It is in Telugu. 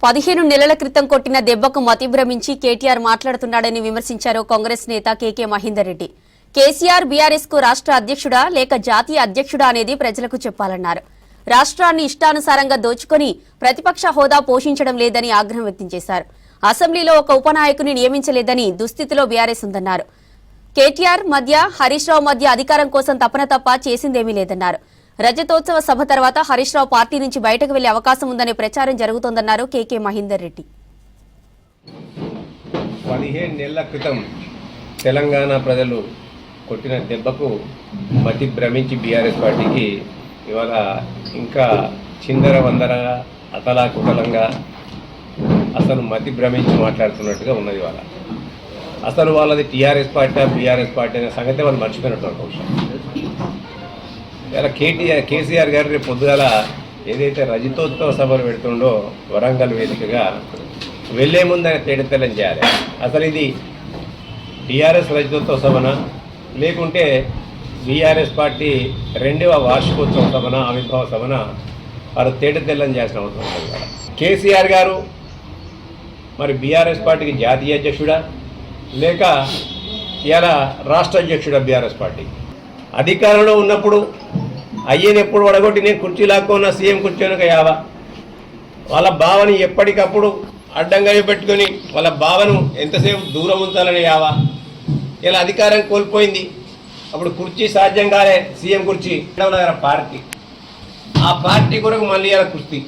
15 నెలల క్రితం కొట్టిన దెబ్బకు మతిభ్రమించి కేటీఆర్ మాట్లాడుతున్నాడని విమర్శించారు కాంగ్రెస్ నేత కేకే మహేందర్ రెడ్డి. కేసీఆర్ బీఆర్ఎస్ కు రాష్ట్ర అధ్యక్షుడా లేక జాతీయ అధ్యక్షుడా అనేది ప్రజలకు చెప్పాలన్నారు. రాష్ట్రాన్ని ఇష్టానుసారంగా దోచుకొని ప్రతిపక్ష హోదా పోషించడం లేదని ఆగ్రహం వ్యక్తం చేశారు. అసెంబ్లీలో ఒక ఉపనాయకుని నియమించలేదని దుస్థితిలో బీఆర్ఎస్ ఉందన్నారు. కేటీఆర్ మధ్య హరీష్ రావు మధ్య అధికారం కోసం తపన తప్ప చేసిందేమీ లేదన్నారు. రజతోత్సవ సభ తర్వాత హరీష్ రావు పార్టీ నుంచి బయటకు వెళ్లే అవకాశం ఉందనే ప్రచారం జరుగుతోందన్నారు కేకే మహేందర్ రెడ్డి. 15 నెలల క్రితం తెలంగాణ ప్రజలు కొట్టిన దెబ్బకు మతి భ్రమించి బీఆర్ఎస్ పార్టీకి ఇవాళ ఇంకా చిందర వందరగా అతలాకుతలంగా అసలు మతి భ్రమించి మాట్లాడుతున్నట్టుగా ఉన్నది. ఇవాళ అసలు వాళ్ళది టీఆర్ఎస్ పార్టీ బీఆర్ఎస్ పార్టీ అనే సంగతి వాళ్ళు మర్చిపోయినటువంటి విషయం. ఇలా కేసీఆర్ గారు రేపు పొద్దుగాల ఏదైతే రజతోత్సవ సభలు పెడుతుండో వరంగల్ వేదికగా వెళ్లే ముందు ఆయన తేడతెల్లం చేయాలి. అసలు ఇది టీఆర్ఎస్ రజతోత్సవ సభన లేకుంటే బీఆర్ఎస్ పార్టీ 2వ వార్షికోత్సవ సభన ఆవిర్భావ సభన వారు తేడతెల్లం చేయాల్సిన అవసరం ఉంది. కేసీఆర్ గారు మరి బీఆర్ఎస్ పార్టీకి జాతీయ అధ్యక్షుడా లేక ఇలా రాష్ట్ర అధ్యక్షుడా? బీఆర్ఎస్ పార్టీ అధికారంలో ఉన్నప్పుడు అయ్యేనెప్పుడు వడగొట్టి నేను కుర్చీ లాక్కున్న సీఎం కూర్చోనక యావా వాళ్ళ బావని ఎప్పటికప్పుడు అడ్డంగా పెట్టుకొని వాళ్ళ బావను ఎంతసేపు దూరం ఉంచాలని యావా. ఇలా అధికారం కోల్పోయింది, అప్పుడు కుర్చీ సాధ్యం కాలే, సీఎం కుర్చీ పార్టీ ఆ పార్టీ కొరకు మళ్ళీ ఇలా కుస్తీ